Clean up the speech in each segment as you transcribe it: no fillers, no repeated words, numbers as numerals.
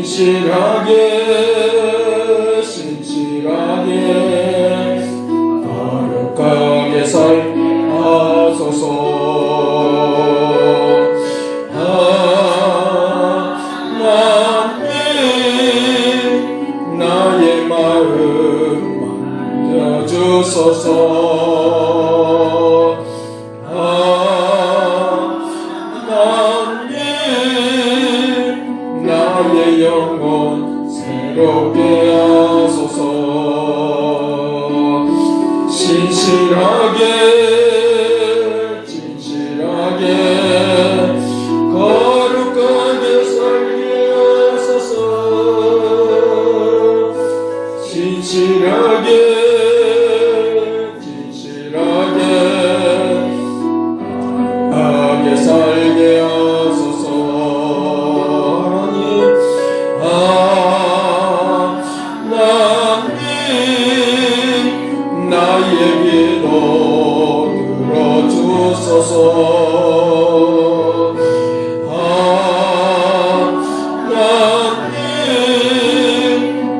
신실하게 거룩하게 살아소서. 하나님 나의 마음 만져주소서. 하나님 나의 영혼 새롭게 하소서. 진실하게 거룩하게 살게 하소서. 진실하게 거룩하게 살게 하소서. 하나님 나의 기도 들어주소서. 하나님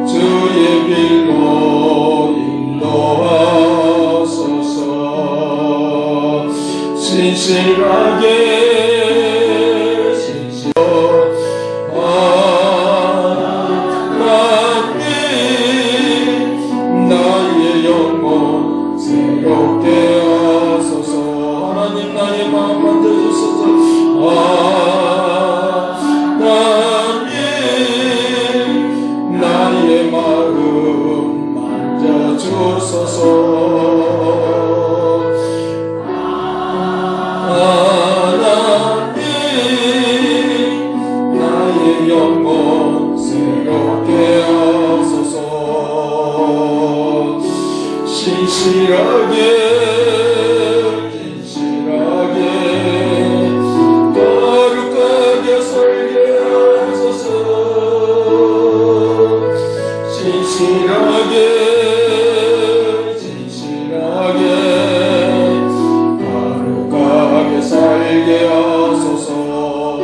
주의 길로 인도하소서. 신실하게 나의 영혼 새롭게 하소서. 하나님 나의 마음 만져주소서. 하나님 나의 마음 만져주소서. 하나님 나의 영혼 새롭게 하소서. 진실하게 거룩하게 살게 하소서. 진실하게 거룩하게 살게 하소서.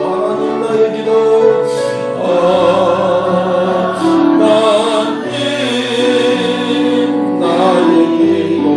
하나님 나의 기도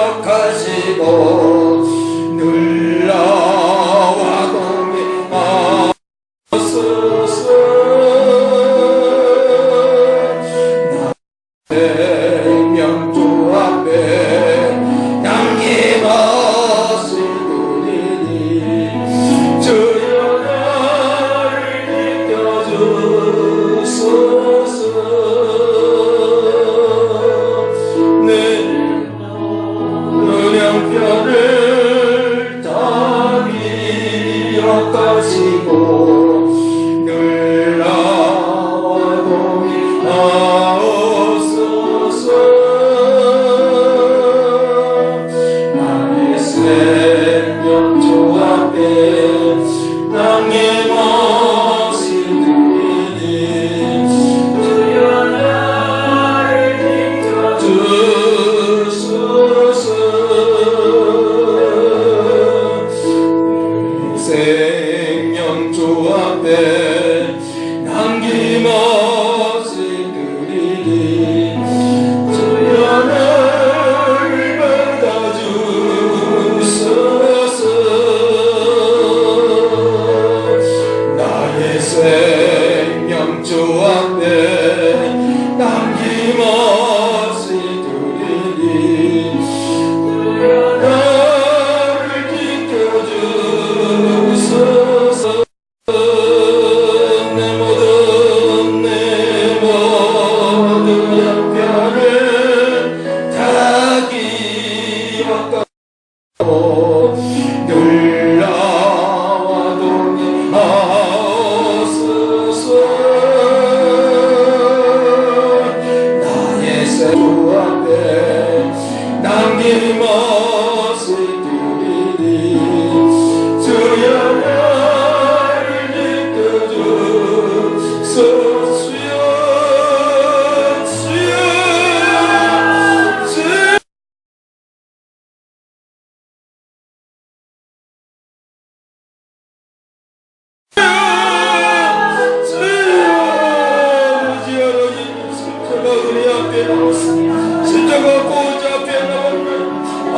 기억하시고 눌러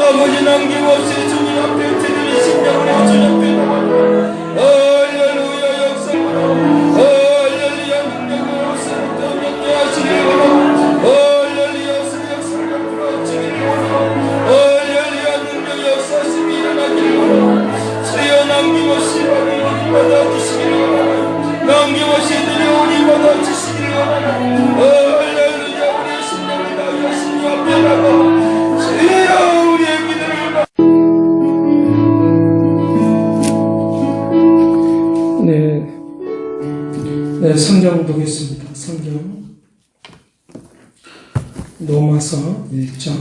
아버지 남김없이 주님 앞에 드리는 심령으로 주님 앞에 나가요. 할렐루야 역사로 할렐루야 능력으로 새롭게 명령하시길 원하고 할렐루야 역사를 베풀어 주기를 원하고 할렐루야 능력 역사심이 일어나기를 원하고 주여 남김없이 우리 받아주시기를 원하고 남김없이 우리 받아주시기를 원하고 할렐루야 우리의 심령을 다하여 주님 앞에 나가 주여 우리의 기도를 네, 성경 보겠습니다. 성경 로마서 1장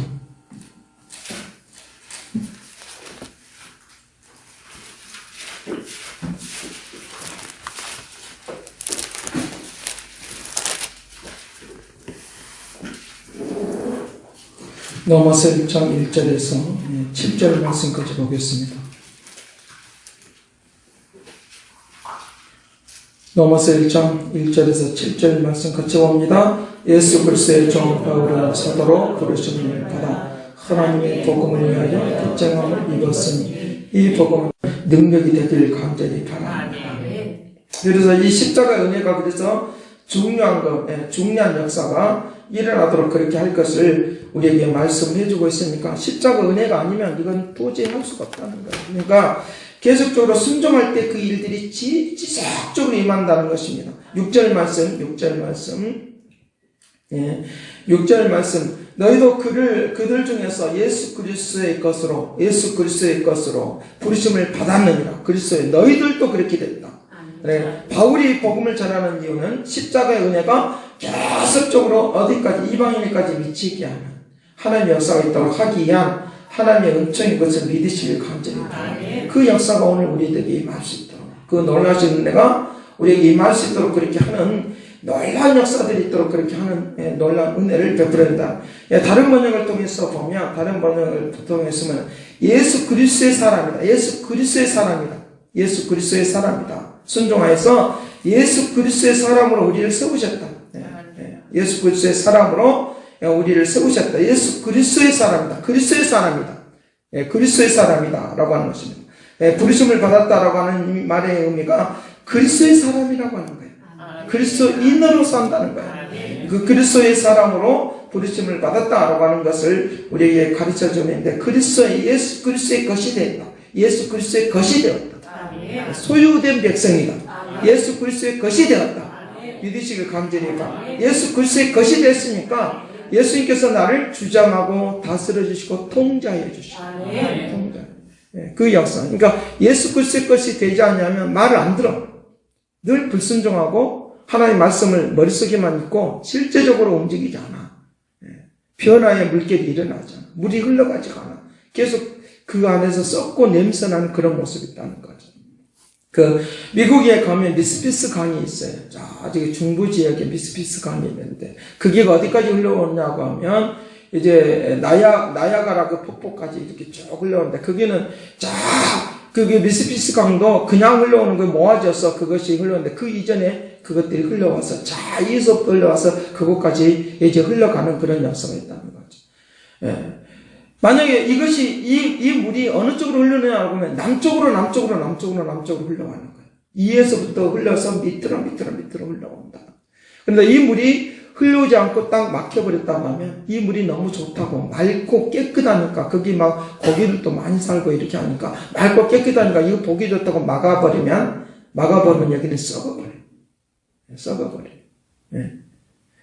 로마서 1장 1절에서 7절 말씀까지 보겠습니다. 로마서 1장 1절에서 7절 말씀 같이 봅니다. 예수 그리스도의 종 바울은 사도로 부르심을 받아 하나님의 복음을 위하여 결정함을 입었으니 이 복음은 능력이 되길 간절히 바랍니다. 그래서 이 십자가 은혜가 그래서 중요한 역사가 일어나도록 그렇게 할 것을 우리에게 말씀해 주고 있으니까 십자가 은혜가 아니면 이건 도저히 할 수가 없다는 거예요. 그러니까 계속적으로 순종할 때 그 일들이 지속적으로 임한다는 것입니다. 6절 말씀 6절 말씀 너희도 그들 중에서 예수 그리스도의 것으로 부르심을 받았느니라. 그리스도의 너희들도 그렇게 됐다. 네, 바울이 복음을 전하는 이유는 십자가의 은혜가 계속적으로 어디까지 이방인에까지 미치게 하는 하나님의 역사가 있도록 하기 위한 하나님의 은총인 것을 믿으시길 간절히 바랍니다. 그 역사가 오늘 우리에게 임할 수 있도록 그 놀라신 은혜가 우리에게 임할 수 있도록 그렇게 하는 놀라운 역사들이 있도록 그렇게 하는 놀라운 은혜를 베풀어낸다. 다른 번역을 통해서 보면 다른 번역을 통해서는 예수 그리스도의 사람이다. 예수 그리스도의 사람이다. 예수 그리스도의 사람이다. 순종하여서 예수 그리스도의 사람으로 우리를 세우셨다. 예수 그리스도의 사람으로 우리를 세우셨다. 예수 그리스도의 사람이다. 그리스도의 사람이다. 그리스도의 사람이다. 라고 하는 것입니다. 부르심을 받았다라고 하는 이 말의 의미가 그리스도의 사람이라고 하는 거예요. 그리스도인으로 산다는 거예요. 그 그리스도의 사람으로 부르심을 받았다라고 하는 것을 우리에게 가르쳐 주는데 예수 그리스도의 것이 되었다. 예수 그리스도의 것이 되었다. 소유된 백성이다. 예수 그리스도의 것이 되었다. 믿으시길 간절히 바랍니다. 예수 그리스도의 것이 됐으니까 예수님께서 나를 주장하고 다스려 주시고 통제해 주시고 통제. 그 역사. 그러니까 예수 그리스도의 것이 되지 않냐면 말을 안 들어. 늘 불순종하고 하나님의 말씀을 머릿속에만 있고 실제적으로 움직이지 않아. 변화의 물결이 일어나지 않아. 물이 흘러가지가 않아. 계속 그 안에서 썩고 냄새나는 그런 모습이 있다는 거죠. 미국에 가면 미스피스 강이 있어요. 저기 중부 지역에 미스피스 강이 있는데, 그게 어디까지 흘러오냐고 하면, 이제, 나야가라 그 폭포까지 이렇게 쭉 흘러오는데, 그게 미스피스 강도 그냥 흘러오는 거 모아져서 그것이 흘러오는데, 그 이전에 그것들이 흘러와서, 이에서부터 흘러와서 그곳까지 이제 흘러가는 그런 역사가 있다는 거죠. 만약에 이 물이 어느 쪽으로 흘러내냐고 하면 남쪽으로 흘러가는 거예요. 이에서부터 흘러서 밑으로 흘러온다. 그런데 이 물이 흘러오지 않고 딱 막혀버렸다고 하면 이 물이 너무 좋다고 맑고 깨끗하니까 거기 막 고기들도 많이 살고 이렇게 하니까 맑고 깨끗하니까 이거 보기 좋다고 막아버리면 여기는 썩어버려요.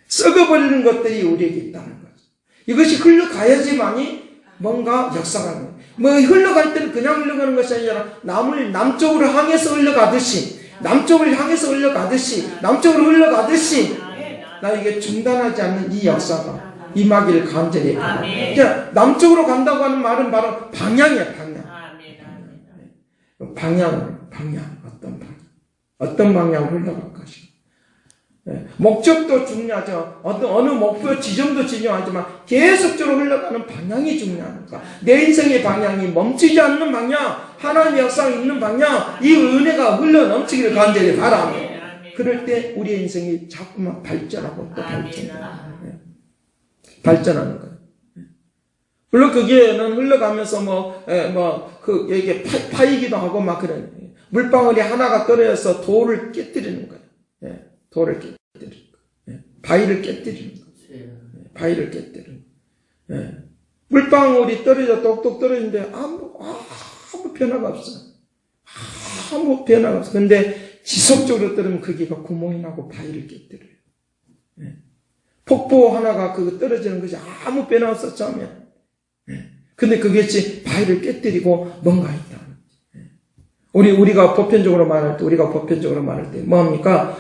썩어버리는 것들이 우리에게 있다는 거죠. 이것이 흘러가야지만이 뭔가 역사가 있는 거예요. 흘러갈 때는 그냥 흘러가는 것이 아니라 남쪽으로 향해서 흘러가듯이 나에게 중단하지 않는 이 역사가 임하기를 간절히 바랍니다. 그러니까 남쪽으로 간다고 하는 말은 바로 방향이에요. 방향. 어떤 방향으로 흘러갈 것인가. 목적도 중요하죠. 어느 목표 지점도 중요하지만 계속적으로 흘러가는 방향이 중요하니까 내 인생의 방향이 멈추지 않는 방향, 하나님의 역사가 있는 방향, 이 은혜가 흘러 넘치기를 간절히 바랍니다. 그럴 때 우리의 인생이 자꾸만 발전하고 또 발전하는 거예요. 물론 거기에는 흘러가면서 이게 파이기도 하고 막 그런 물방울이 하나가 떨어져서 돌을 깨뜨리는 거예요. 돌을 깨뜨리는 거예요. 바위를 깨뜨리는 거예요. 바위를 깨뜨리는 거예요. 물방울이 떨어져 똑똑 떨어지는데 아무 변화가 없어요. 아무 변화가 없어요. 근데 지속적으로 떨어지면 거기가 구멍이 나고 바위를 깨뜨려요. 폭포 하나가 그거 떨어지는 것이 아무 변화 없었죠. 근데 그것이 바위를 깨뜨리고 뭔가 있다. 우리가 보편적으로 말할 때 뭡니까?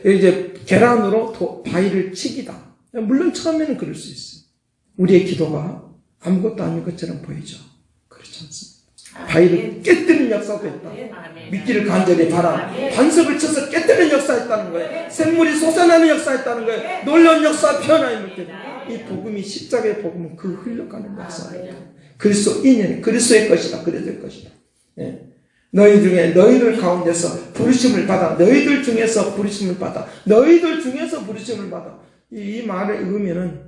이제 계란으로 바위를 치기다. 물론 처음에는 그럴 수 있어요. 우리의 기도가 아무것도 아닌 것처럼 보이죠. 그렇지 않습니다. 바위를 깨뜨리는 역사도 있다. 믿기를 간절히 바라. 반석을 쳐서 깨뜨리는 역사가 있다는 거예요. 샘물이 솟아나는 역사가 있다는 거예요. 놀라운 역사, 변화의 물질. 이 복음이 십자가의 복음은 그 흘러가는 역사입니다. 그리스도의 것이다. 그래될 것이다. 너희 중에 너희들 가운데서 부르심을 받아. 너희들 중에서 부르심을 받아. 이 말을 읽으면은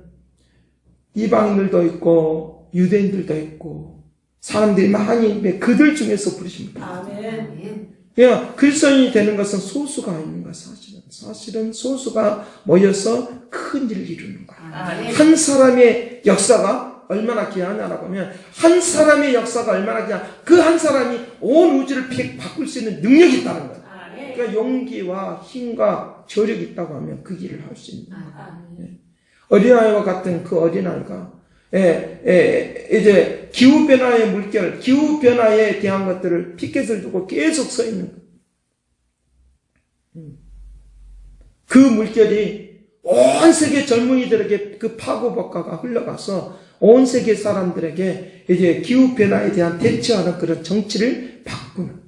이방인들도 있고 유대인들도 있고 사람들이 많이 있는데 그들 중에서 부르심을 받아. 그냥 그리스도인이 되는 것은 소수가 있는 거야. 사실은 소수가 모여서 큰 일을 이루는 거야. 한 사람의 역사가 얼마나 귀하냐라고 하면 한 사람의 역사가 얼마나 귀하냐. 그 한 사람이 온 우주를 바꿀 수 있는 능력이 있다는 거야. 그러니까 용기와 힘과 저력이 있다고 하면 그 일을 할 수 있는 거야. 어린아이와 같은 그 어린아이가 이제 기후변화의 물결, 기후변화에 대한 것들을 피켓을 두고 계속 서 있는 거야. 그 물결이 온 세계 젊은이들에게 그 파고법과가 흘러가서 온 세계 사람들에게 이제 기후변화에 대한 대처하는 그런 정책을 바꾸는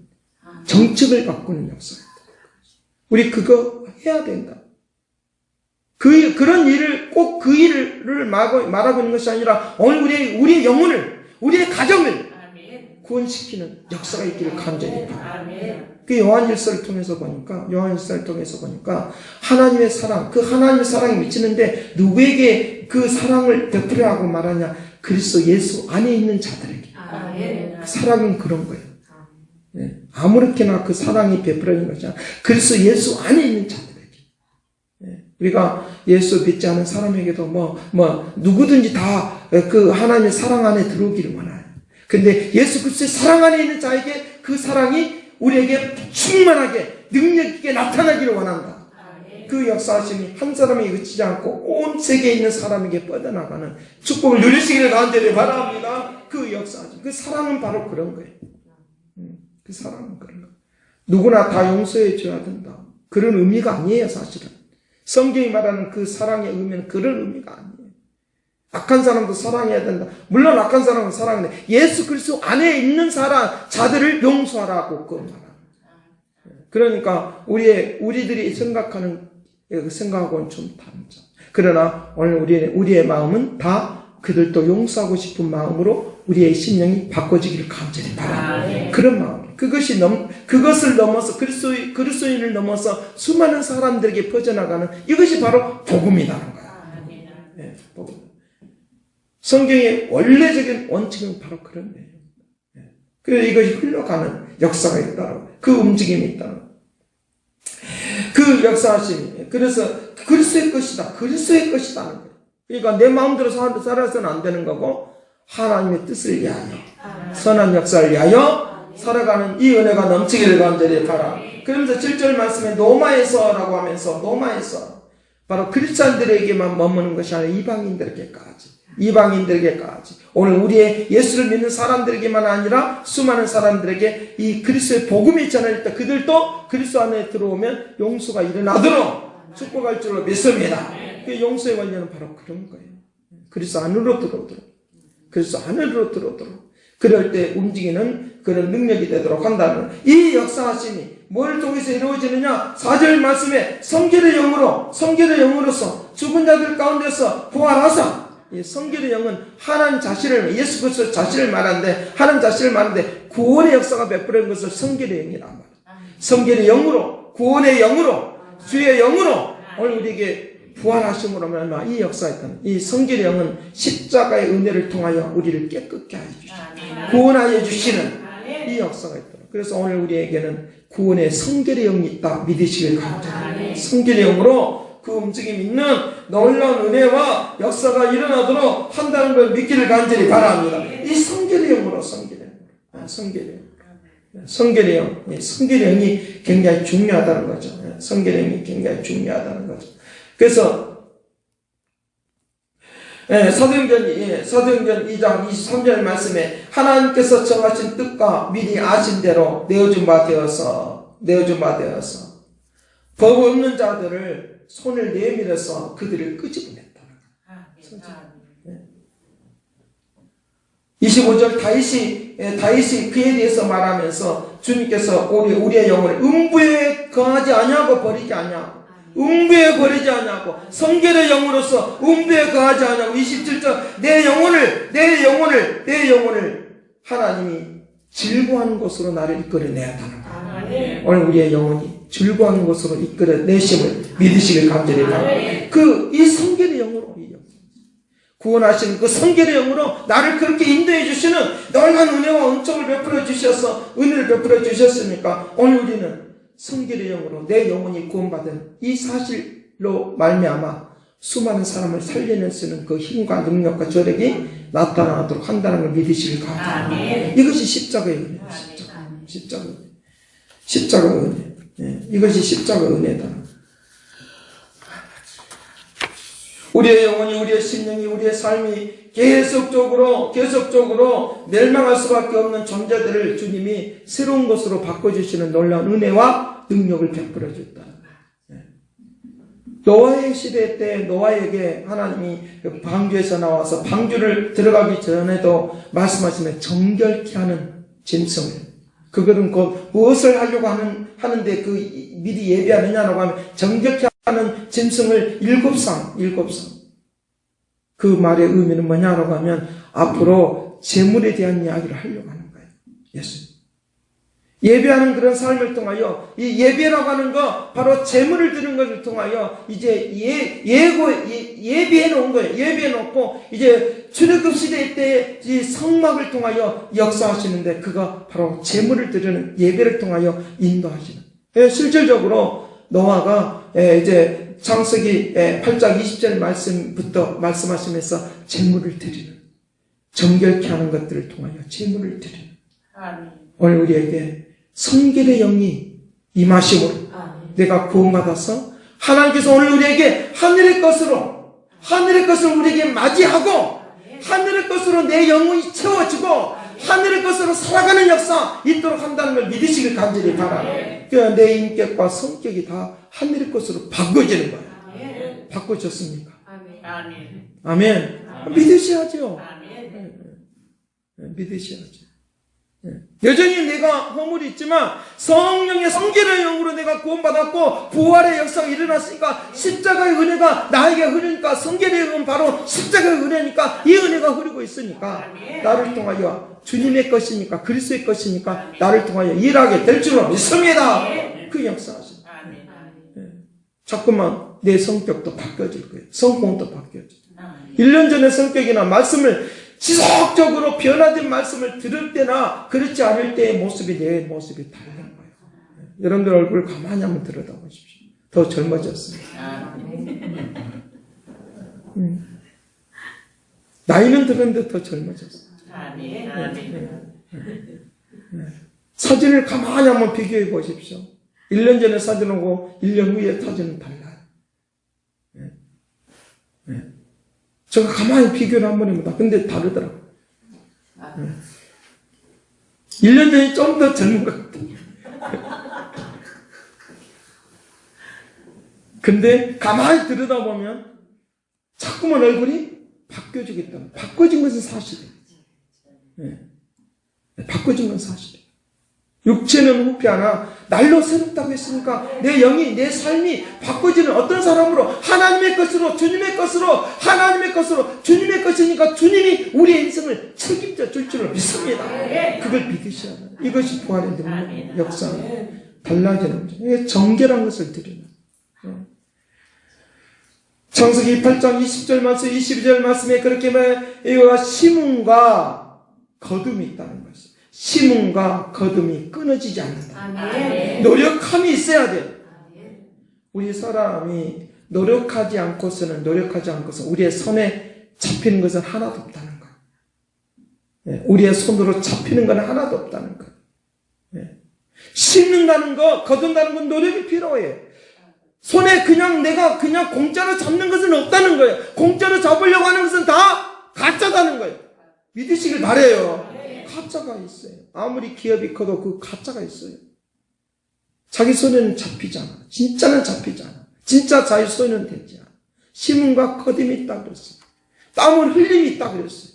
역사입니다. 우리 그거 해야 된다. 그런 일을 꼭 그 일을 말하고 있는 것이 아니라 오늘 우리의 영혼을, 우리의 가정을 구원시키는 역사가 있기를 간절히 바랍니다. 그 요한일서를 통해서 보니까 하나님의 사랑, 그 하나님의 사랑이 미치는데 누구에게 그 사랑을 베풀어 하고 말하냐? 그리스도 예수 안에 있는 자들에게. 그 사랑은 그런 거예요. 아무렇게나 그 사랑이 베풀어진 것이 아니라 그리스도 예수 안에 있는 자들에게. 우리가 예수 믿지 않은 사람에게도 누구든지 다 그 하나님의 사랑 안에 들어오기를 원해요. 근데 예수 그리스도의 사랑 안에 있는 자에게 그 사랑이 우리에게 충만하게 능력 있게 나타나기를 원한다. 그 역사하심이 한 사람에 그치지 않고 온 세계에 있는 사람에게 뻗어나가는 축복을 누리시기를 간절히 바랍니다. 그 역사하심, 그 사랑은 바로 그런 거예요. 그 사랑은 그런 거예요. 누구나 다 용서해 줘야 된다. 그런 의미가 아니에요, 사실은. 성경이 말하는 그 사랑의 의미는 그런 의미가 아니에요. 악한 사람도 사랑해야 된다. 물론 악한 사람은 사랑하는데 예수 그리스도 안에 있는 자들을 용서하라고 그 말합니다. 그러니까 우리들이 생각하는 생각하고는 좀 다르죠. 그러나 오늘 우리의 마음은 다 그들도 용서하고 싶은 마음으로 우리의 심령이 바꿔지기를 간절히 바랍니다. 그런 마음. 그것을 넘어서 그리스도인을 넘어서 수많은 사람들에게 퍼져나가는 이것이 바로 복음이라는 거야. 복음. 성경의 원래적인 원칙은 바로 그런 거예요. 그래서 이것이 흘러가는 역사가 있다고, 그 움직임이 있다고. 그 역사하심이, 그래서 그리스도의 것이다. 그리스도의 것이다는 거예요. 그러니까 내 마음대로 살아서는 안 되는 거고, 하나님의 뜻을 위하여, 선한 역사를 위하여 살아가는 이 은혜가 넘치기를 간절히 바라. 그러면서 7절 말씀에 노마에서라고 하면서, 노마에서, 바로 크리스찬들에게만 머무는 것이 아니라 이방인들에게까지 오늘 우리의 예수를 믿는 사람들에게만 아니라 수많은 사람들에게 이 그리스도의 복음이 전할 때 그들도 그리스도 안에 들어오면 용서가 일어나도록 축복할 줄로 믿습니다. 그 용서의 완료는 바로 그런 거예요. 그래서 안으로 들어오도록. 그래서 안으로 들어오도록. 그럴 때 움직이는 그런 능력이 되도록 한다는 이 역사하심이 뭘 통해서 이루어지느냐? 4절 말씀에 성결의 영으로서 죽은 자들 가운데서 부활하사. 이 성결의 영은 하나님 자신을, 예수 그리스도 자신을 말하는데, 하나님 자신을 말하는데 구원의 역사가 베풀어진 것을 성결의 영이란 말이에요. 성결의 영으로, 구원의 영으로, 주의 영으로 오늘 우리에게 부활하심으로 말미암아 이 역사했던 이 성결의 영은 십자가의 은혜를 통하여 우리를 깨끗게 하여 주시고 구원하여 주시는 이 역사가 있도록. 그래서 오늘 우리에게는 구원의 성결의 영이 있다 믿으시길 바랍니다. 성결의 영으로 그 움직임 있는 놀라운 은혜와 역사가 일어나도록 한다는 걸 믿기를 간절히 바랍니다. 이 성결의 영으로, 성결의 영, 성결의 영이 굉장히 중요하다는 거죠. 성결의 영이 굉장히 중요하다는 거죠. 그래서 사도행전 2장 23절 말씀에 하나님께서 정하신 뜻과 미리 아신 대로 내어준 바 되어서 법 없는 자들을 손을 내밀어서 그들을 끄집어냈다. 25절 다윗이 그에 대해서 말하면서 주님께서 우리의 영혼을 음부에 거하지 아니하고 버리지 아니하고 음부에 버리지 아니하고 성결의 영으로서 음부에 거하지 아니하고 27절 내 영혼을 하나님이 즐거워하는 곳으로 나를 이끌어내었다는 거예요. 오늘 우리의 영혼이 즐거워하는 곳으로 이끌어내심을 믿으시길 간절히 바랍니다. 이 성결의 영으로 구원하시는 그 성결의 영으로 나를 그렇게 인도해 주시는 놀라운 은혜와 은총을 베풀어 주셔서 은혜를 베풀어 주셨으니까 오늘 우리는 성결의 영으로 내 영혼이 구원받은 이 사실로 말미암아 수많은 사람을 살려낼 수 있는 그 힘과 능력과 저력이 나타나도록 한다는 걸 믿으시길 바랍니다. 이것이 십자가의 은혜예요. 십자가의 은혜. 이것이 십자가의 은혜다. 우리의 영혼이, 우리의 심령이, 우리의 삶이 계속적으로 멸망할 수밖에 없는 존재들을 주님이 새로운 것으로 바꿔주시는 놀라운 은혜와 능력을 베풀어 줬다. 노아의 시대 때 노아에게 하나님이 방주에서 나와서 방주를 들어가기 전에도 말씀하시면 정결케 하는 짐승을, 그거는 무엇을 하려고 하는데 미리 예비하느냐라고 하면 정결케 하는 짐승을 7상. 그 말의 의미는 뭐냐라고 하면 앞으로 재물에 대한 이야기를 하려고 하는 거예요. 예수. 예배하는 그런 삶을 통하여 이 예배라고 하는 거 바로 재물을 드리는 것을 통하여 이제 예배해 놓은 거예요. 예배해 놓고 이제 출애굽 시대 때 이 성막을 통하여 역사하시는데 그가 바로 재물을 드리는 예배를 통하여 인도하시는. 실질적으로 노아가 이제 창세기 8장 20절 말씀부터 말씀하시면서 재물을 드리는, 정결케 하는 것들을 통하여 재물을 드리는. 오늘 우리에게 성결의 영이 임하심으로 내가 구원받아서 하나님께서 오늘 우리에게 하늘의 것을 우리에게 맞이하고 하늘의 것으로 내 영혼이 채워지고 하늘의 것으로 살아가는 역사 있도록 한다는 걸 믿으시길 간절히 바랍니다. 그러니까 내 인격과 성격이 다 하늘의 것으로 바꿔지는 거예요. 바꿔졌습니까? 아멘. 믿으셔야죠. 믿으셔야죠. 여전히 내가 허물이 있지만 성령의 성결의 영으로 내가 구원받았고 부활의 역사가 일어났으니까 십자가의 은혜가 나에게 흐르니까 성결의 영은 바로 십자가의 은혜니까 이 은혜가 흐르고 있으니까 나를 통하여 주님의 것이니까 그리스도의 것이니까 나를 통하여 일하게 될 줄로 믿습니다. 그 역사하십니다. 자꾸만 내 성격도 바뀌어질 거예요. 성공도 바뀌어질 거예요. 1년 전의 성격이나 말씀을 지속적으로 변화된 말씀을 들을 때나 그렇지 않을 때의 모습이 내 모습이 다른 거예요. 여러분들 얼굴을 가만히 한번 들여다보십시오. 더 젊어졌습니다. 나이는 들었는데 더 젊어졌어요. 사진을 가만히 한번 비교해 보십시오. 1년 전에 사진하고 1년 후에 사진은 달라요. 제가 가만히 비교를 한번 해봅니다. 근데 다르더라고요. 1년 전이 좀 더 젊은 것 같아요. 근데 가만히 들여다보면 자꾸만 얼굴이 바뀌어지겠다. 바꿔진 것은 사실이에요. 바꿔진 건 사실이에요. 육체는 후패하나 날로 새롭다고 했으니까 내 영이, 내 삶이 바꿔지는 어떤 사람으로 하나님의 것으로, 주님의 것으로, 하나님의 것으로, 주님의 것이니까 주님이 우리의 인생을 책임져 줄 줄로 믿습니다. 그걸 믿으셔야 돼요. 이것이 부활의 능력, 역사, 달라지는 거죠. 이게 정결한 것을 드리는. 창세기 8장 20절 말씀, 22절 말씀에 그렇게 말해, 심음과 거둠이 있다는 것이죠. 심음과 거둠이 끊어지지 않는다. 아멘. 노력함이 있어야 돼요. 우리 사람이 노력하지 않고서는 우리의 손에 잡히는 것은 하나도 없다는 거예요. 우리의 손으로 잡히는 건 하나도 없다는 거예요. 심는다는 거, 거둔다는 건 노력이 필요해요. 손에 내가 그냥 공짜로 잡는 것은 없다는 거예요. 공짜로 잡으려고 하는 것은 다 가짜다는 거예요. 믿으시길 바라요. 가짜가 있어요. 아무리 기업이 커도 그 가짜가 있어요. 자기 손에는 잡히지 않아. 진짜는 잡히지 않아. 진짜 자기 손에는 되지 않아. 심음과 거둠이 있다 그랬어요. 땀을 흘림이 있다 그랬어요.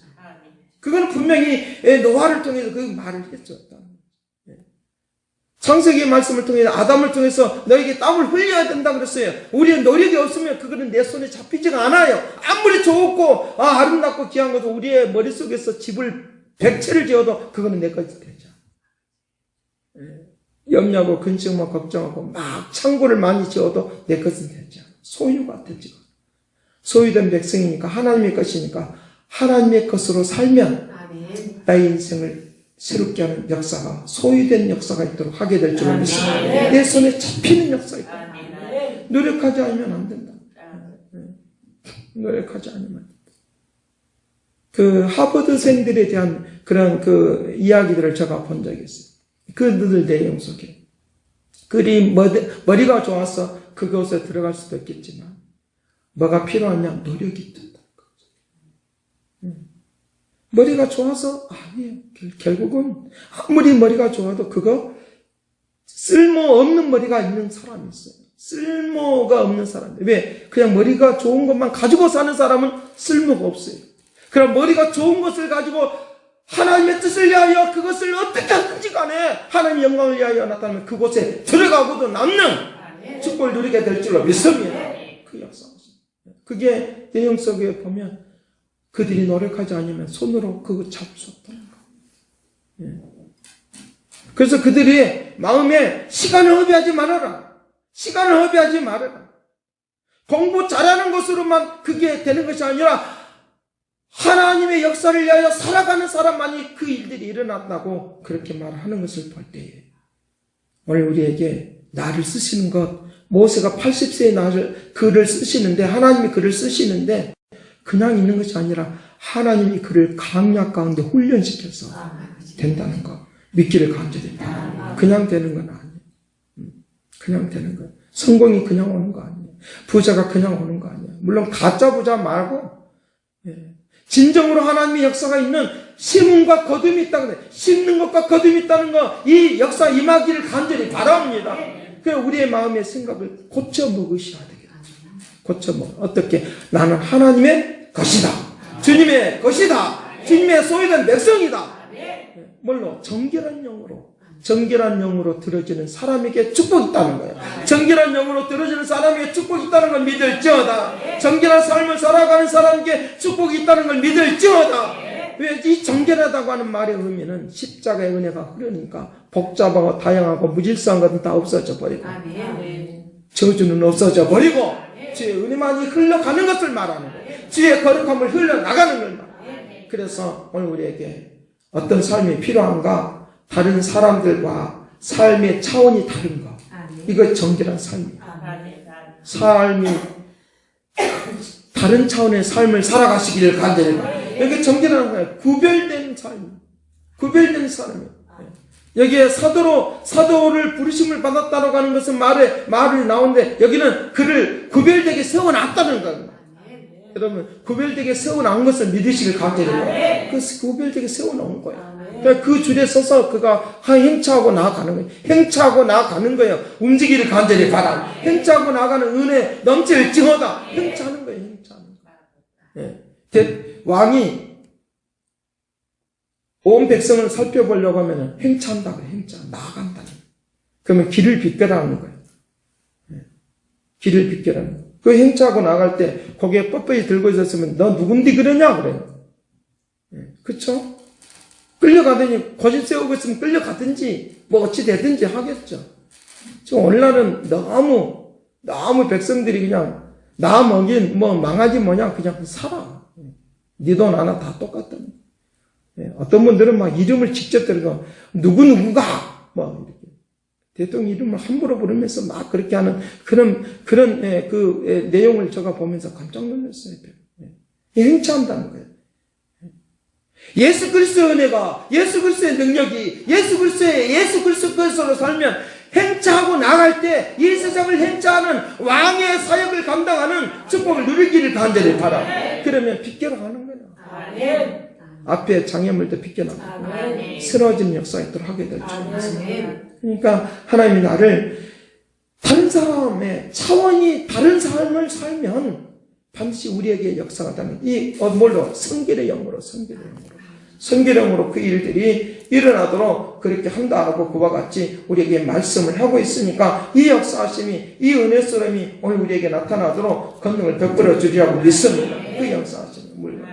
그건 분명히 노아를 통해서 그 말을 했었다. 창세기의 말씀을 통해서 아담을 통해서 너에게 땀을 흘려야 된다 그랬어요. 우리의 노력이 없으면 그거는 내 손에 잡히지가 않아요. 아무리 좋고 아름답고 귀한 것도 우리의 머릿속에서 집을 100채를 지어도 그거는 내 것이 되죠. 염려하고 근심하고 걱정하고 막 창고를 많이 지어도 내 것은 되죠. 소유가 되죠. 소유된 백성이니까 하나님의 것이니까 하나님의 것으로 살면 나의 인생을 새롭게 하는 역사가, 소유된 역사가 있도록 하게 될 줄로 믿습니다. 내 손에 잡히는 역사가 있다. 노력하지 않으면 안 된다. 노력하지 않으면 안 된다. 그 하버드생들에 대한 그런 그 이야기들을 제가 본 적이 있어요. 그들 내용 속에. 그들이 머리가 좋아서 그곳에 들어갈 수도 있겠지만 뭐가 필요하냐? 노력이 된다. 머리가 좋아서 아니에요. 결국은 아무리 머리가 좋아도 그거 쓸모없는 머리가 있는 사람이 있어요. 쓸모가 없는 사람. 왜? 그냥 머리가 좋은 것만 가지고 사는 사람은 쓸모가 없어요. 그럼 머리가 좋은 것을 가지고 하나님의 뜻을 위하여 그것을 어떻게 하든지 간에 하나님의 영광을 위하여 나타나면 그곳에 들어가고도 남는 축복을 누리게 될 줄로 믿습니다. 그 역사가 있어요. 그게 내용 속에 보면 그들이 노력하지 않으면 손으로 그거 잡을 수 없다는 거. 그래서 그들이 마음에 시간을 허비하지 말아라. 시간을 허비하지 말아라. 공부 잘하는 것으로만 그게 되는 것이 아니라 하나님의 역사를 위하여 살아가는 사람만이 그 일들이 일어난다고 그렇게 말하는 것을 볼 때에 오늘 우리에게 나를 쓰시는 것, 모세가 80세의 글을 쓰시는데 하나님이 글을 쓰시는데 그냥 있는 것이 아니라 하나님이 그를 강약 가운데 훈련시켜서 된다는 거 믿기를 간절히 바랍니다. 그냥 되는 건 아니에요. 그냥 되는 거예요. 성공이 그냥 오는 거 아니에요. 부자가 그냥 오는 거 아니에요. 물론 가짜 부자 말고 진정으로 하나님의 역사가 있는 심음과 거둠이 있다는 거예요. 심는 것과 거둠이 있다는 거, 이 역사 임하기를 간절히 바랍니다. 그래서 우리의 마음의 생각을 고쳐 먹으셔야 되겠죠. 고쳐 먹어. 어떻게? 나는 하나님의 것이다. 주님의 것이다. 주님의 소유된 백성이다. 뭘로? 정결한 영으로 들어지는 사람에게 축복이 있다는 거예요. 정결한 영으로 들어지는 사람에게 축복이 있다는 걸 믿을지어다. 정결한 삶을 살아가는 사람에게 축복이 있다는 걸 믿을지어다. 왜? 이 정결하다고 하는 말의 의미는 십자가의 은혜가 흐르니까 복잡하고 다양하고 무질서한 것은 다 없어져 버리고 저주는 없어져 버리고 주의 은혜만이 흘러가는 것을 말하는 거예요. 주의 거룩함을 흘러나가는 걸 말하는 거예요. 그래서 오늘 우리에게 어떤 삶이 필요한가? 다른 사람들과 삶의 차원이 다른 거. 이거 정결한 삶이에요. 삶이 다른 차원의 삶을 살아가시기를 간절히 바랍니다. 여기 정결한 거예요. 구별된 삶. 구별된 사람이에요. 여기에 사도를 부르심을 받았다고 하는 것은 말을 나오는데 여기는 그를 구별되게 세워놨다는 거예요. 여러분, 구별되게 세워놓은 것을 믿으시길 간절히 바랍니다. 그 구별되게 세워놓은 거예요. 그 줄에 서서 그가 행차하고 나아가는 거예요. 행차하고 나아가는 거예요. 움직이를 간절히 바랍니다. 행차하고 나아가는 은혜 넘칠지어다. 행차하는 거예요. 행차하는 거예요. 왕이 온 백성을 살펴보려고 하면 행차한다 그래. 행차. 나아간다. 그러면 길을 비켜라는 거예요. 길을 비켜라는 거예요. 그 행차하고 나갈 때 고개 뻣뻣이 들고 있었으면 너 누군데 그러냐 그래요. 그쵸? 끌려가더니 고집 세우고 있으면 끌려가든지 뭐 어찌 되든지 하겠죠. 지금 오늘날은 너무 백성들이 그냥 나 먹인 뭐 망아지 뭐냐 그냥 살아. 니도 나나 다 똑같다는. 어떤 분들은 막 이름을 직접 들고 누구누구가 뭐 이렇게 대통령 이름을 함부로 부르면서 막 그렇게 하는 그런 그 내용을 제가 보면서 깜짝 놀랐어요. 행차한다는 거예요. 예수 그리스도의 은혜가, 예수 그리스도의 능력이, 예수 그리스도로 살면 행차하고 나갈 때 이 세상을 행차하는 왕의 사역을 감당하는 축복을 누리기를 간절히 바라. 그러면 비껴러 가는 거예요. 앞에 장애물도 비껴나가고 쓰러지는 역사가 있도록 하게 될 줄 믿습니다. 그러니까 하나님이 나를 다른 사람의 차원이 다른 삶을 살면 반드시 우리에게 역사가 되는 이 뭘로? 성결의 영으로 그 일들이 일어나도록 그렇게 한다라고 그와 같이 우리에게 말씀을 하고 있으니까 이 역사하심이 이 은혜스러움이 오늘 우리에게 나타나도록 권능을 베풀어 주리라고 믿습니다. 그 역사하심이 물론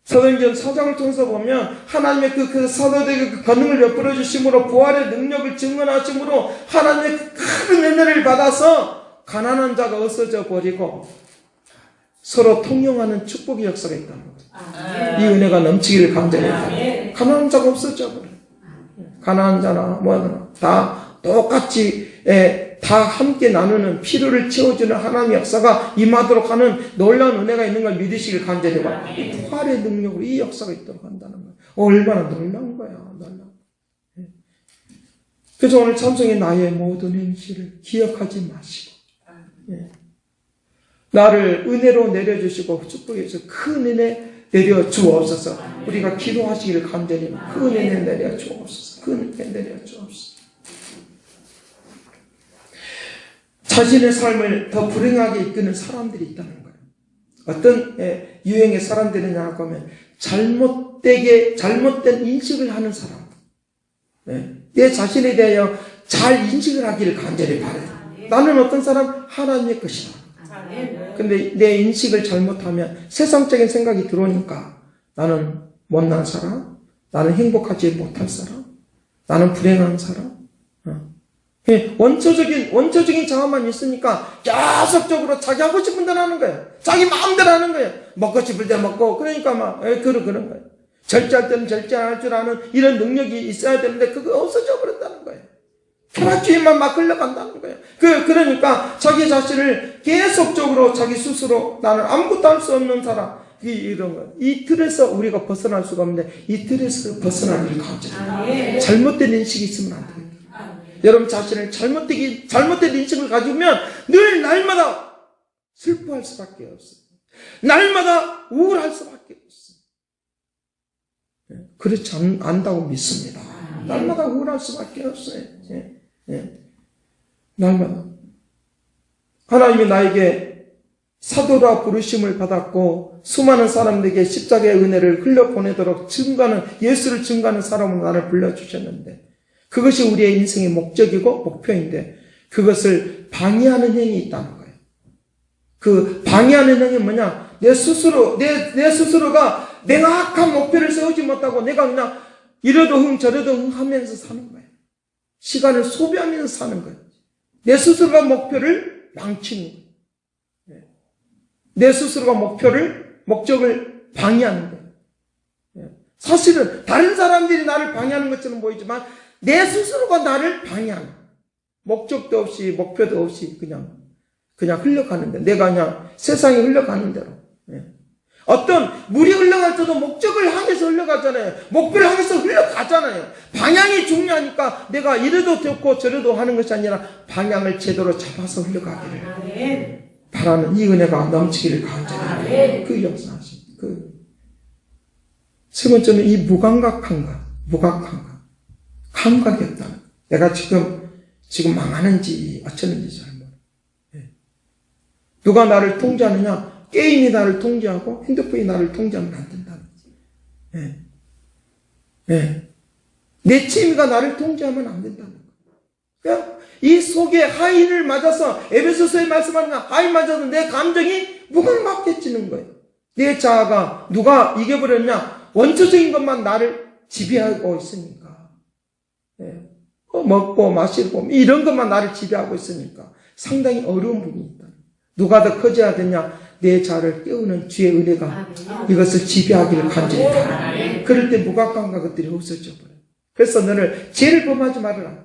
사도행전 4장을 통해서 보면 하나님의 그 사도들에게 그 권능을 베풀어 주심으로 부활의 능력을 증언하심으로 하나님의 그 큰 은혜를 받아서 가난한 자가 없어져 버리고 서로 통용하는 축복의 역사가 있다는 거죠. 이 은혜가 넘치기를 간절히 바랍니다. 가난한 자가 없어져 버려요. 가난한 자나 뭐나 다 똑같이 다 함께 나누는 필요를 채워주는 하나님의 역사가 임하도록 하는 놀라운 은혜가 있는 걸 믿으시길 간절히 바랍니다. 이 부활의 능력으로 이 역사가 있도록 한다는 거예요. 얼마나 놀라운 거야. 그래서 오늘 찬송의 나의 모든 행실을 기억하지 마시고 나를 은혜로 내려주시고 축복해 주셔서 큰 은혜 내려주옵소서. 우리가 기도하시기를 간절히 큰 은혜 내려주옵소서. 큰 은혜 내려주옵소서. 자신의 삶을 더 불행하게 이끄는 사람들이 있다는 거예요. 어떤 유형의 사람들이냐 하면 잘못된 인식을 하는 사람. 내 자신에 대하여 잘 인식을 하기를 간절히 바라요. 나는 어떤 사람? 하나님의 것이다. 근데 내 인식을 잘못하면 세상적인 생각이 들어오니까 나는 못난 사람, 나는 행복하지 못할 사람, 나는 불행한 사람. 원초적인 자아만 있으니까 계속적으로 자기 하고 싶은 대로 하는 거예요. 자기 마음대로 하는 거예요. 먹고 싶을 때 먹고, 그러니까 막, 그런 거예요. 절제할 때는 절제할 줄 아는 이런 능력이 있어야 되는데, 그거 없어져 버렸다는 거예요. 쾌락주의만 막 흘러간다는 거예요. 그러니까 자기 자신을 계속적으로 자기 스스로 나는 아무것도 할 수 없는 사람, 이런 거예요. 이 틀에서 우리가 벗어날 수가 없는데, 이 틀에서 벗어나기를 간절히. 잘못된 인식이 있으면 안 돼요. 여러분 자신을 잘못된 인식을 가지면 늘 날마다 슬퍼할 수밖에 없어요. 날마다 우울할 수밖에 없어요. 그렇지 않다고 믿습니다. 날마다 우울할 수밖에 없어요. 날마다. 하나님이 나에게 사도라 부르심을 받았고 수많은 사람들에게 십자가의 은혜를 흘려보내도록 예수를 증거하는 사람으로 나를 불러주셨는데 그것이 우리의 인생의 목적이고 목표인데 그것을 방해하는 행위 있다는 거예요. 그 방해하는 행위 뭐냐? 내 스스로가 명확한 목표를 세우지 못하고 내가 그냥 이래도 흥 저래도 흥 하면서 사는 거예요. 시간을 소비하면서 사는 거예요. 내 스스로가 목표를 망치는 거예요. 내 스스로가 목적을 방해하는 거예요. 사실은 다른 사람들이 나를 방해하는 것처럼 보이지만 내 스스로가 나를 방해하는 목적도 없이 목표도 없이 그냥 흘러가는데 내가 그냥 세상에 흘러가는 대로 어떤 물이 흘러갈 때도 목적을 향해서 흘러가잖아요. 목표를 향해서 흘러가잖아요. 방향이 중요하니까 내가 이래도 좋고 저래도 하는 것이 아니라 방향을 제대로 잡아서 흘러가기를 바라는 이 은혜가 넘치기를 간절히 그 역사하신 세 번째는 이 무감각함과 감각이 없다는 내가 지금 망하는지 어쩌는지 잘 모르. 누가 나를 통제하느냐? 게임이 나를 통제하고 핸드폰이 나를 통제하면 안 된다는 거죠. 예. 예. 내 취미가 나를 통제하면 안 된다는 거예요. 이 속에 하인을 맞아서 에베소서에 말씀하는 하인 맞아서 내 감정이 무감각해지는 거예요. 내 자아가 누가 이겨버렸냐? 원초적인 것만 나를 지배하고 있으니까. 예. 먹고 마시고 이런 것만 나를 지배하고 있으니까 상당히 어려운 부분이 있다. 누가 더 커져야 되냐? 내 자아를 깨우는 주의 은혜가 이것을 지배하기를 간절히 바랍니다. 그럴 때 무감각한 것들이 없어져 버려요. 그래서 너를 죄를 범하지 말아라.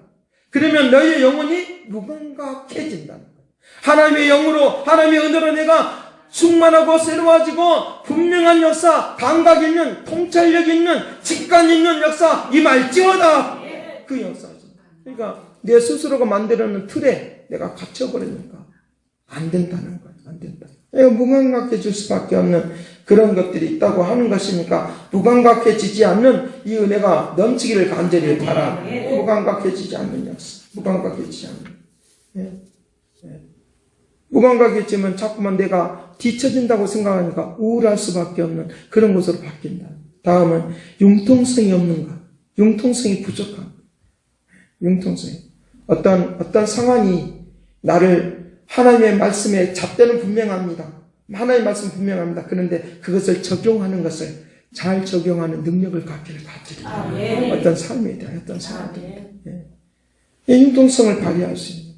그러면 너의 영혼이 무감각해진다는 거예요. 하나님의 영으로, 하나님의 은혜로 내가 충만하고 새로워지고 분명한 역사, 감각 있는, 통찰력 있는, 직관 있는 역사 임할지어다. 그 역사죠. 그러니까 내 스스로가 만들어놓은 틀에 내가 갇혀버리니까 안 된다는 거예요. 안 된다. 무감각해질 수밖에 없는 그런 것들이 있다고 하는 것이니까 무감각해지지 않는 이 은혜가 넘치기를 간절히 바라. 무감각해지지 않는 역사. 무감각해지지 않는. 예. 예. 무감각해지면 자꾸만 내가 뒤처진다고 생각하니까 우울할 수밖에 없는 그런 것으로 바뀐다. 다음은 융통성이 없는 것. 융통성이 부족한 것. 융통성이. 어떤 상황이 나를 하나님의 말씀에 잣대는 분명합니다. 하나님의 말씀 분명합니다. 그런데 그것을 적용하는 것을 잘 적용하는 능력을 갖기를 바랍니다. 어떤 삶에 대한 어떤 상황에 대한 융통성을 발휘할 수 있는.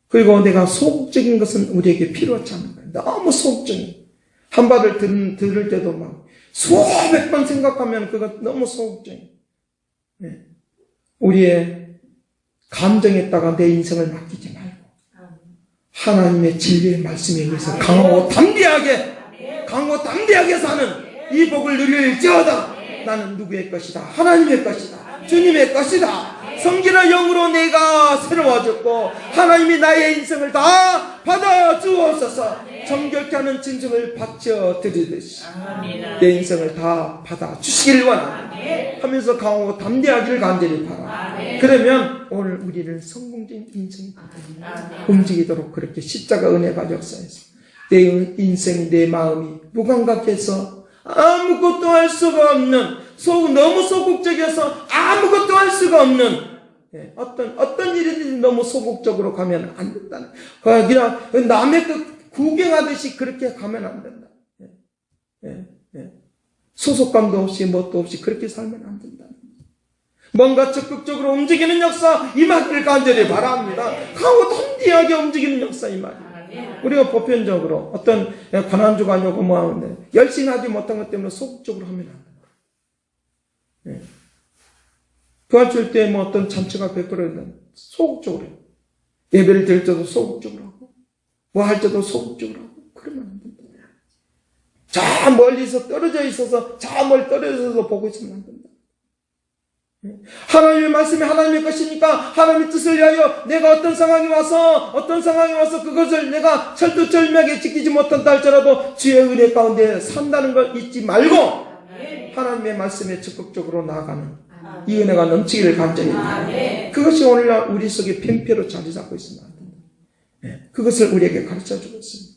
그리고 내가 소극적인 것은 우리에게 필요하지 않은 거예요. 너무 소극적인. 한 발을 들을 때도 막 수백 번 생각하면 그것 너무 소극적인. 우리의 감정에다가 내 인생을 맡기지 말고 하나님의 진리의 말씀에 의해서 강하고 담대하게 사는 이 복을 누릴지어다. 나는 누구의 것이다? 하나님의 것이다. 주님의 것이다. 성결한 영으로 내가 새로워졌고 하나님이 나의 인생을 다 받아주옵소서. 정결케 하는 진정을 바쳐드리듯이 내 인생을 다 받아주시길 원합니다 하면서 강하고 담대하기를 간절히 바라. 그러면 오늘 우리는 성공적인 인생이 움직이도록 그렇게 십자가 은혜가 역사해서 내 인생, 내 마음이 무감각해서 아무것도 할 수가 없는, 너무 소극적이어서 아무것도 할 수가 없는, 어떤 일이든지 너무 소극적으로 가면 안 된다는, 그냥 남의 그 구경하듯이 그렇게 가면 안 된다. 소속감도 없이 뭣도 없이 그렇게 살면 안 된다. 뭔가 적극적으로 움직이는 역사 임하기를 간절히 바랍니다. 강하고 담대하게 움직이는 역사 임하기를. 우리가 보편적으로 어떤 관한주가 아니고 뭐 하는데 열심히 하지 못한 것 때문에 소극적으로 하면 안 된다. 부활절 때 뭐 어떤 잔치가 베풀어지면 소극적으로 해요. 예배를 드릴 때도 소극적으로 하고 뭐 할 때도 소극적으로 하고 그러면 안 된다. 저 멀리서 떨어져 있어서 저 멀리 떨어져 있어서 보고 있으면 안 된다. 하나님의 말씀이 하나님의 것이니까 하나님의 뜻을 위하여 내가 어떤 상황이 와서 그것을 내가 철두철미하게 지키지 못한다 할지라도 주의 은혜 가운데 산다는 걸 잊지 말고 하나님의 말씀에 적극적으로 나아가는 이 은혜가 넘치기를 간절히 바랍니다. 그것이 오늘날 우리 속에 팽패로 자리 잡고 있습니다. 그것을 우리에게 가르쳐주고 있습니다.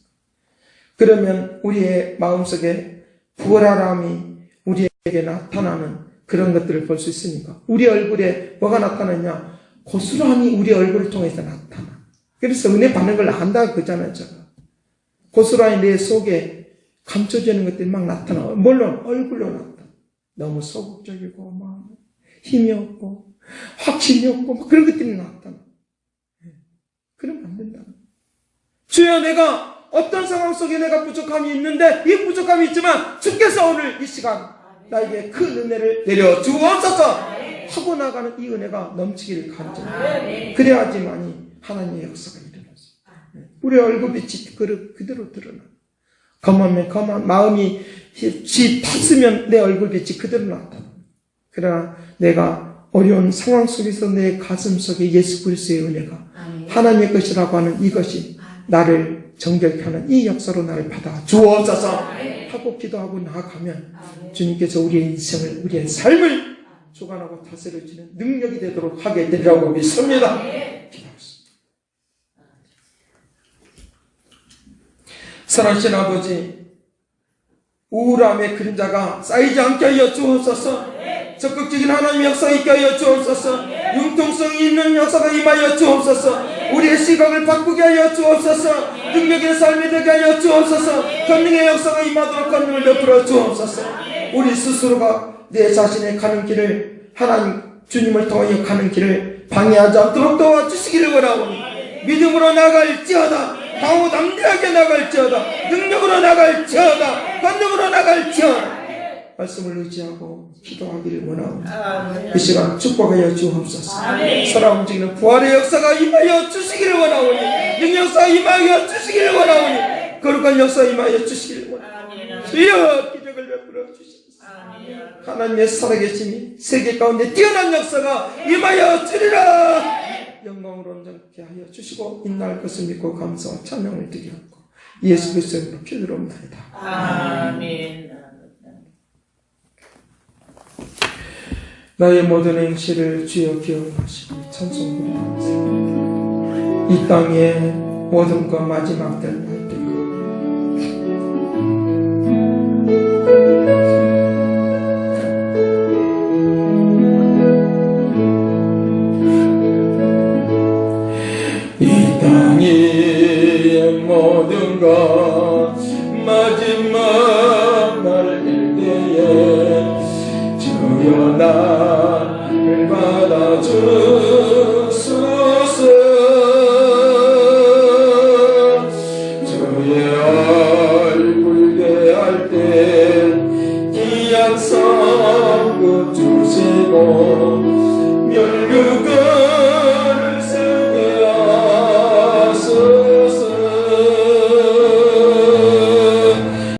그러면 우리의 마음속에 부활함이 우리에게 나타나는 그런 것들을 볼 수 있으니까 우리 얼굴에 뭐가 나타나냐? 고스란히 우리 얼굴을 통해서 나타나. 그래서 은혜 받는 걸 안다 그러잖아요. 제가. 고스란히 내 속에 감춰지는 것들이 막 나타나. 물론 얼굴로 나타나. 너무 소극적이고 막 힘이 없고 확신이 없고 막 그런 것들이 나타나. 그러면 안 된다. 주여, 내가 어떤 상황 속에 내가 부족함이 있는데 이 부족함이 있지만 주께서 오늘 이 시간 나에게 큰 은혜를 내려주옵소서 하고 나가는 이 은혜가 넘치기를 간절히. 그래야지만이 하나님의 역사가 일어나서 우리 얼굴빛이 그대로 드러나. 검하면 마음이 탔으면 내 얼굴빛이 그대로 나타나. 그러나 내가 어려운 상황 속에서 내 가슴 속에 예수 그리스도의 은혜가 하나님의 것이라고 하는 이것이 나를 정결케 하는 이 역사로 나를 받아 주옵소서 하고 기도하고 나아가면 주님께서 우리의 인생을, 우리의 삶을 주관하고 다스려주는 능력이 되도록 하게 되리라고 믿습니다. 기도하겠습니다. 살아계신 아버지, 우울함의 그림자가 쌓이지 않게 하여 주옵소서. 적극적인 하나님의 역사 있게 하여 주옵소서. 융통성이 있는 역사가 임하여 주옵소서. 우리의 시각을 바꾸게 하여 주옵소서. 능력의 삶이 되게 하여 주옵소서. 권능의 역사가 임하도록 권능을 베풀어 주옵소서. 우리 스스로가 내 자신의 가는 길을, 하나님 주님을 통하여 가는 길을 방해하지 않도록 도와주시기를 원하오니 믿음으로 나갈지어다. 강호 담대하게 나갈지어다. 능력으로 나갈지어다. 권능으로 나갈지어다. 말씀을 의지하고 기도하기를 원하오니 이 시간 축복하여 주옵소서. 살아 움직이는 부활의 역사가 임하여 주시기를 원하오니, 능력사 임하여 주시기를 원하오니, 거룩한 역사 임하여 주시기를 원하오니, 주여 기적을 베풀어 주시옵소서. 하나님의 살아계심이 세계 가운데 뛰어난 역사가 임하여 주리라. 영광으로 온전케 하여 주시고 인날 것을 믿고 감사와 찬양을 드리옵고 예수 그리스도의 이름으로 기도합니다. 아멘. 나의 모든 행실을 주여 기억하시고 찬송드리옵소서. 이 땅의 모든 것 마지막 될 날 때가 이 땅의 모든 것 마지막 날 때에 주여 나를 받아주소서. 주의 얼굴 대할 때 귀한 성급 주시고